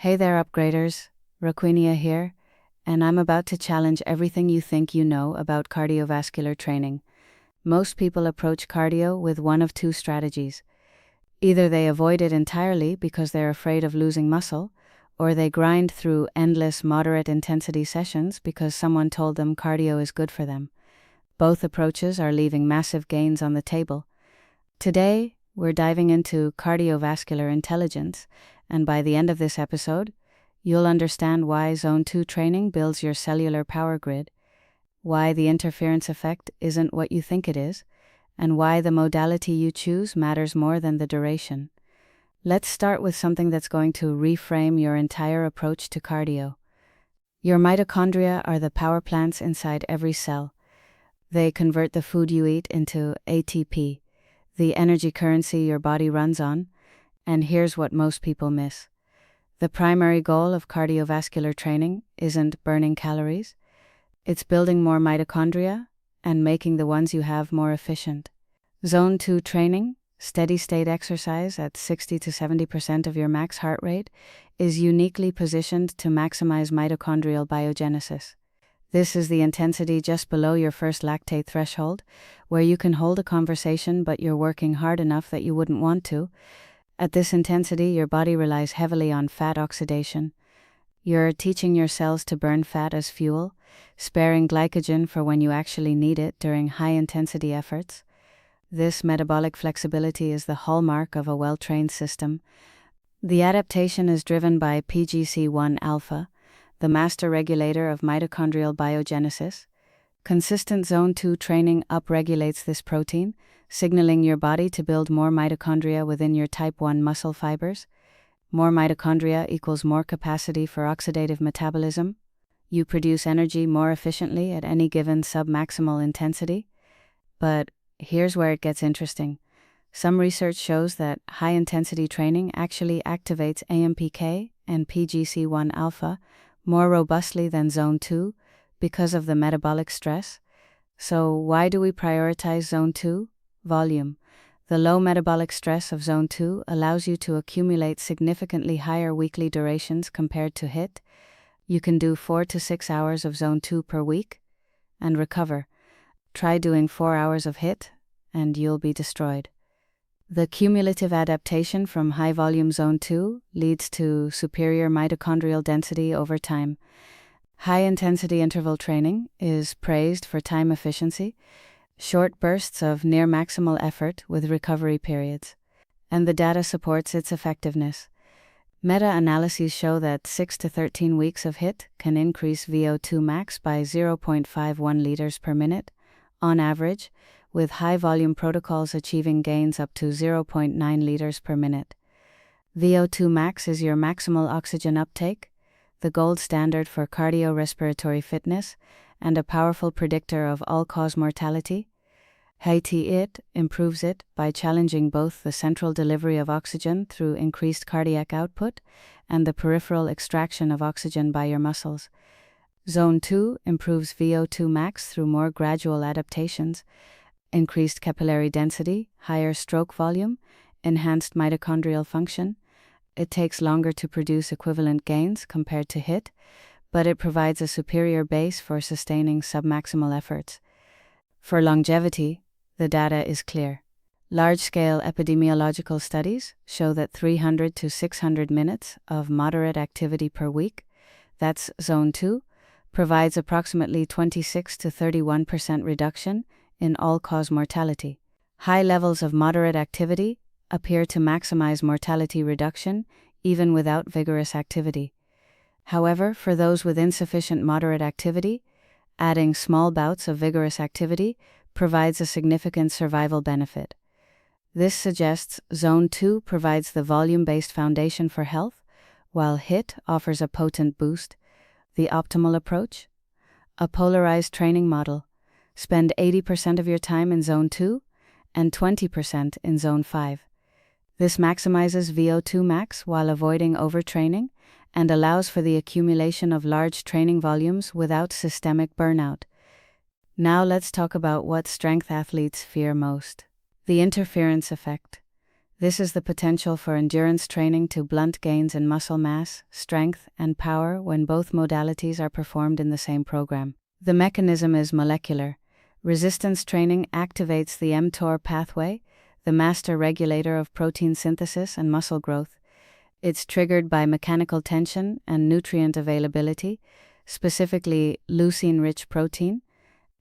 Hey there, upgraders. Roquinia here, and I'm about to challenge everything you think you know about cardiovascular training. Most people approach cardio with one of two strategies. Either they avoid it entirely because they're afraid of losing muscle, or they grind through endless moderate intensity sessions because someone told them cardio is good for them. Both approaches are leaving massive gains on the table. Today, we're diving into cardiovascular intelligence, and by the end of this episode, you'll understand why Zone 2 training builds your cellular power grid, why the interference effect isn't what you think it is, and why the modality you choose matters more than the duration. Let's start with something that's going to reframe your entire approach to cardio. Your mitochondria are the power plants inside every cell. They convert the food you eat into ATP, the energy currency your body runs on, and here's what most people miss. The primary goal of cardiovascular training isn't burning calories, it's building more mitochondria and making the ones you have more efficient. Zone 2 training, steady-state exercise at 60 to 70% of your max heart rate, is uniquely positioned to maximize mitochondrial biogenesis. This is the intensity just below your first lactate threshold, where you can hold a conversation but you're working hard enough that you wouldn't want to. At this intensity, your body relies heavily on fat oxidation. You're teaching your cells to burn fat as fuel, sparing glycogen for when you actually need it during high-intensity efforts. This metabolic flexibility is the hallmark of a well-trained system. The adaptation is driven by PGC1 alpha, the master regulator of mitochondrial biogenesis. Consistent Zone 2 training upregulates this protein, signaling your body to build more mitochondria within your type 1 muscle fibers. More mitochondria equals more capacity for oxidative metabolism. You produce energy more efficiently at any given submaximal intensity. But here's where it gets interesting. Some research shows that high-intensity training actually activates AMPK and PGC1 alpha more robustly than Zone 2 because of the metabolic stress. So why do we prioritize Zone 2? Volume. The low metabolic stress of Zone 2 allows you to accumulate significantly higher weekly durations compared to HIIT. You can do 4 to 6 hours of Zone 2 per week and recover. Try doing 4 hours of HIIT and you'll be destroyed. The cumulative adaptation from high-volume Zone 2 leads to superior mitochondrial density over time. High-intensity interval training is praised for time efficiency, short bursts of near-maximal effort with recovery periods, and the data supports its effectiveness. Meta-analyses show that 6 to 13 weeks of HIIT can increase VO2 max by 0.51 liters per minute, on average, with high-volume protocols achieving gains up to 0.9 liters per minute. VO2 max is your maximal oxygen uptake, the gold standard for cardiorespiratory fitness, and a powerful predictor of all-cause mortality. HIIT improves it by challenging both the central delivery of oxygen through increased cardiac output and the peripheral extraction of oxygen by your muscles. Zone 2 improves VO2 max through more gradual adaptations, increased capillary density, higher stroke volume, enhanced mitochondrial function. It takes longer to produce equivalent gains compared to HIIT, but it provides a superior base for sustaining submaximal efforts. For longevity, the data is clear. Large-scale epidemiological studies show that 300 to 600 minutes of moderate activity per week, that's Zone 2, provides approximately 26 to 31% reduction in all-cause mortality. High levels of moderate activity appear to maximize mortality reduction even without vigorous activity. However, for those with insufficient moderate activity, adding small bouts of vigorous activity provides a significant survival benefit. This suggests Zone 2 provides the volume-based foundation for health, while HIIT offers a potent boost. The optimal approach? A polarized training model. Spend 80% of your time in Zone 2 and 20% in Zone 5. This maximizes VO2 max while avoiding overtraining and allows for the accumulation of large training volumes without systemic burnout. Now let's talk about what strength athletes fear most. The interference effect. This is the potential for endurance training to blunt gains in muscle mass, strength, and power when both modalities are performed in the same program. The mechanism is molecular. Resistance training activates the mTOR pathway, the master regulator of protein synthesis and muscle growth. It's triggered by mechanical tension and nutrient availability, specifically leucine-rich protein.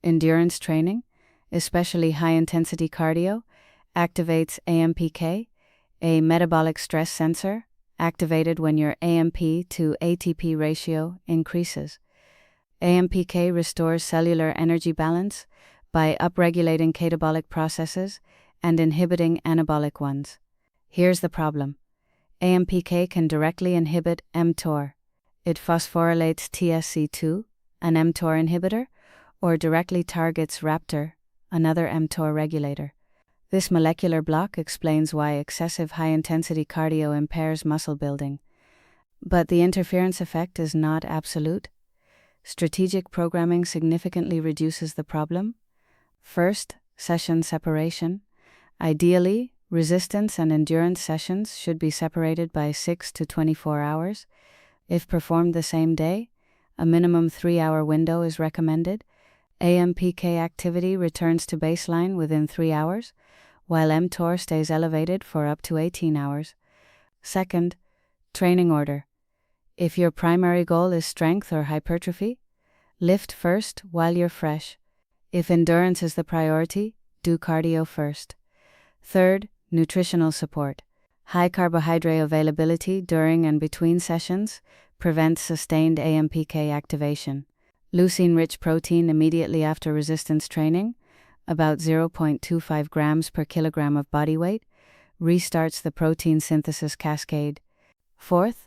Endurance training, especially high-intensity cardio, activates AMPK, a metabolic stress sensor, activated when your AMP to ATP ratio increases. AMPK restores cellular energy balance by upregulating catabolic processes and inhibiting anabolic ones. Here's the problem. AMPK can directly inhibit mTOR. It phosphorylates TSC2, an mTOR inhibitor, or directly targets Raptor, another mTOR regulator. This molecular block explains why excessive high-intensity cardio impairs muscle building. But the interference effect is not absolute. Strategic programming significantly reduces the problem. First, session separation. Ideally, resistance and endurance sessions should be separated by 6 to 24 hours. If performed the same day, a minimum 3-hour window is recommended. AMPK activity returns to baseline within 3 hours, while mTOR stays elevated for up to 18 hours. Second, training order. If your primary goal is strength or hypertrophy, lift first while you're fresh. If endurance is the priority, do cardio first. Third, nutritional support. High carbohydrate availability during and between sessions prevents sustained AMPK activation. Leucine-rich protein immediately after resistance training, about 0.25 grams per kilogram of body weight, restarts the protein synthesis cascade. Fourth,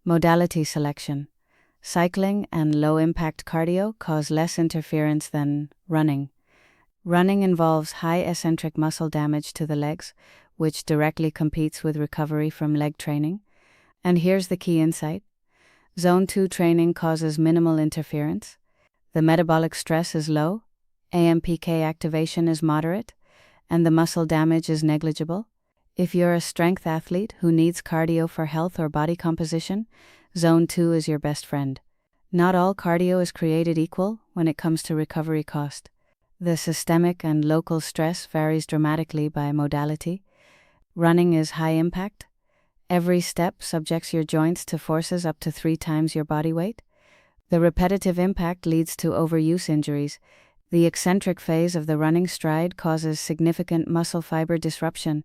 modality selection. Cycling and low-impact cardio cause less interference than running. Running involves high eccentric muscle damage to the legs, which directly competes with recovery from leg training. And here's the key insight. Zone 2 training causes minimal interference. The metabolic stress is low, AMPK activation is moderate, and the muscle damage is negligible. If you're a strength athlete who needs cardio for health or body composition, Zone 2 is your best friend. Not all cardio is created equal when it comes to recovery cost. The systemic and local stress varies dramatically by modality. Running is high impact. Every step subjects your joints to forces up to 3 times your body weight. The repetitive impact leads to overuse injuries. The eccentric phase of the running stride causes significant muscle fiber disruption,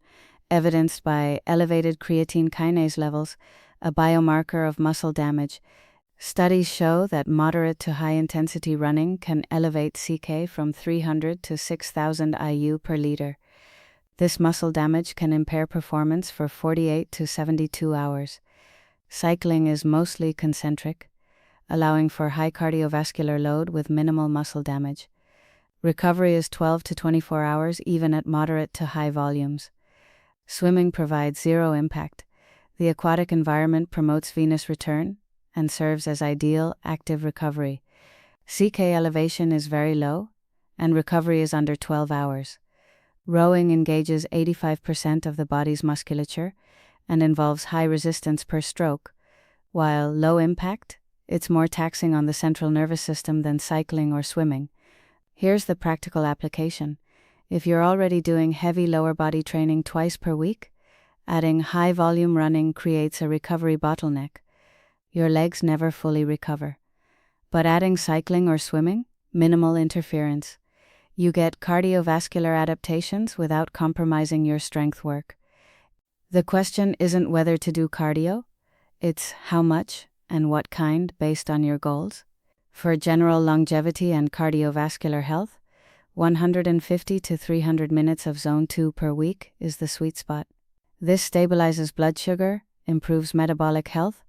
evidenced by elevated creatine kinase levels, a biomarker of muscle damage. Studies show that moderate to high-intensity running can elevate CK from 300 to 6,000 IU per liter. This muscle damage can impair performance for 48 to 72 hours. Cycling is mostly concentric, allowing for high cardiovascular load with minimal muscle damage. Recovery is 12 to 24 hours even at moderate to high volumes. Swimming provides zero impact. The aquatic environment promotes venous return and serves as ideal active recovery. CK elevation is very low, and recovery is under 12 hours. Rowing engages 85% of the body's musculature and involves high resistance per stroke. While low impact, it's more taxing on the central nervous system than cycling or swimming. Here's the practical application. If you're already doing heavy lower body training twice per week, adding high volume running creates a recovery bottleneck. Your legs never fully recover. But adding cycling or swimming, minimal interference. You get cardiovascular adaptations without compromising your strength work. The question isn't whether to do cardio, it's how much and what kind based on your goals. For general longevity and cardiovascular health, 150 to 300 minutes of Zone 2 per week is the sweet spot. This stabilizes blood sugar, improves metabolic health,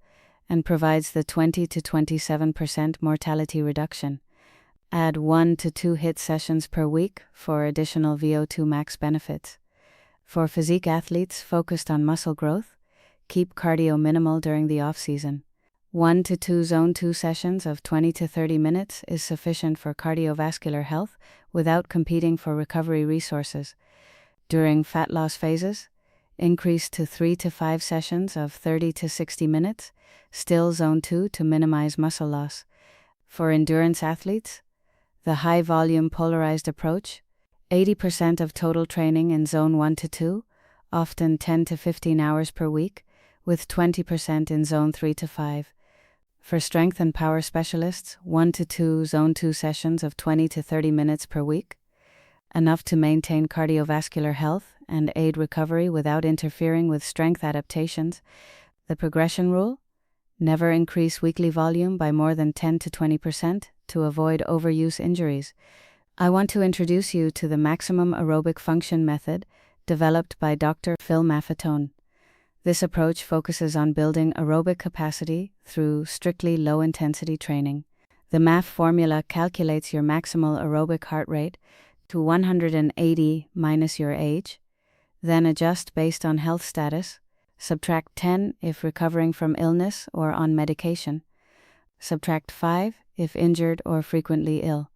and provides the 20 to 27% mortality reduction. Add 1 to 2 HIIT sessions per week for additional VO2 max benefits. For physique athletes focused on muscle growth, keep cardio minimal during the off-season. 1 to 2 Zone 2 sessions of 20 to 30 minutes is sufficient for cardiovascular health without competing for recovery resources. During fat loss phases, increase to 3 to 5 sessions of 30 to 60 minutes, still Zone 2 to minimize muscle loss. For endurance athletes, the high-volume polarized approach, 80% of total training in Zone 1 to 2, often 10 to 15 hours per week, with 20% in Zone 3 to 5. For strength and power specialists, 1 to 2 Zone 2 sessions of 20 to 30 minutes per week, enough to maintain cardiovascular health and aid recovery without interfering with strength adaptations. The progression rule: never increase weekly volume by more than 10 to 20% to avoid overuse injuries. I want to introduce you to the maximum aerobic function method developed by Dr. Phil Maffetone. This approach focuses on building aerobic capacity through strictly low-intensity training. The MAF formula calculates your maximal aerobic heart rate to 180 minus your age, then adjust based on health status, subtract 10 if recovering from illness or on medication, subtract 5 if injured or frequently ill.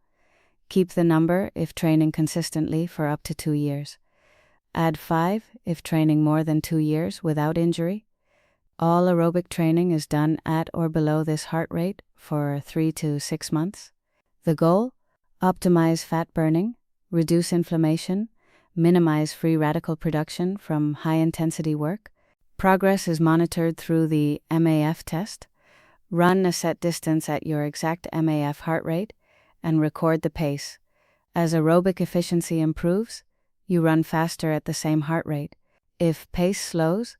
Keep the number if training consistently for up to 2 years. Add 5 if training more than 2 years without injury. All aerobic training is done at or below this heart rate for 3 to 6 months. The goal: optimize fat burning, reduce inflammation, minimize free radical production from high-intensity work. Progress is monitored through the MAF test. Run a set distance at your exact MAF heart rate and record the pace. As aerobic efficiency improves, you run faster at the same heart rate. If pace slows,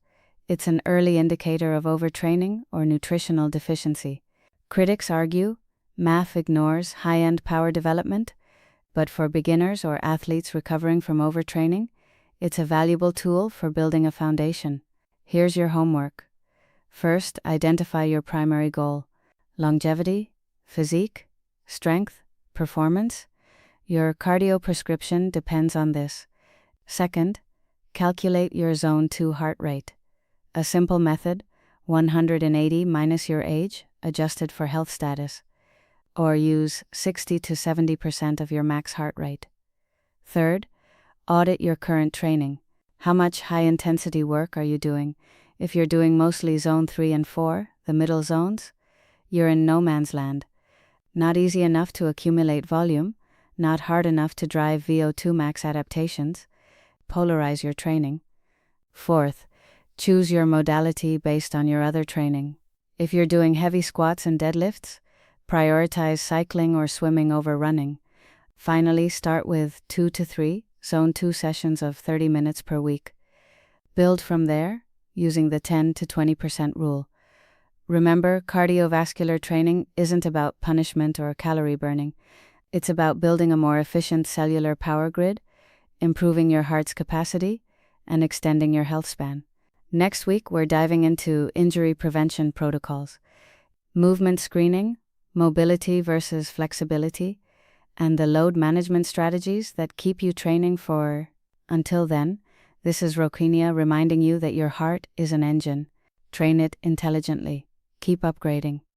it's an early indicator of overtraining or nutritional deficiency. Critics argue MAF ignores high-end power development, but for beginners or athletes recovering from overtraining, it's a valuable tool for building a foundation. Here's your homework. First, identify your primary goal: longevity, physique, strength, performance. Your cardio prescription depends on this. Second, calculate your Zone 2 heart rate. A simple method: 180 minus your age, adjusted for health status, or use 60 to 70% of your max heart rate. Third, audit your current training. How much high-intensity work are you doing? If you're doing mostly Zone 3 and 4, the middle zones, you're in no man's land. Not easy enough to accumulate volume, not hard enough to drive VO2 max adaptations. Polarize your training. Fourth, choose your modality based on your other training. If you're doing heavy squats and deadlifts, prioritize cycling or swimming over running. Finally, start with 2 to 3 Zone 2 sessions of 30 minutes per week. Build from there, using the 10 to 20% rule. Remember, cardiovascular training isn't about punishment or calorie burning. It's about building a more efficient cellular power grid, improving your heart's capacity, and extending your health span. Next week, we're diving into injury prevention protocols, movement screening, mobility versus flexibility, and the load management strategies that keep you training for. Until then, this is Roquinia reminding you that your heart is an engine. Train it intelligently. Keep upgrading.